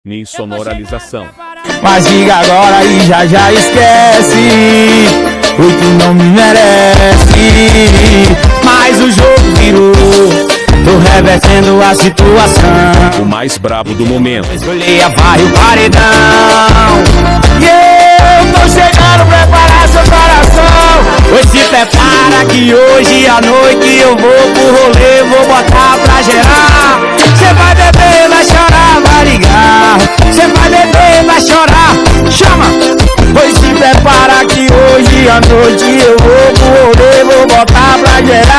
Nin sonoralização. Mas diga agora e já esquece. O que não me merece. Mas o jogo virou. Tô revertendo a situação. O mais brabo do momento. Escolhi a vai o paredão. E eu tô chegando, preparar seu coração. Hoje se prepara que hoje à noite eu vou pro rolê, vou botar pra gerar. Cê vai beber, vai chorar, vai ligar. Cê vai beber, vai chorar, chama. Hoje se prepara que hoje à noite eu vou pro rolê, vou botar pra gerar.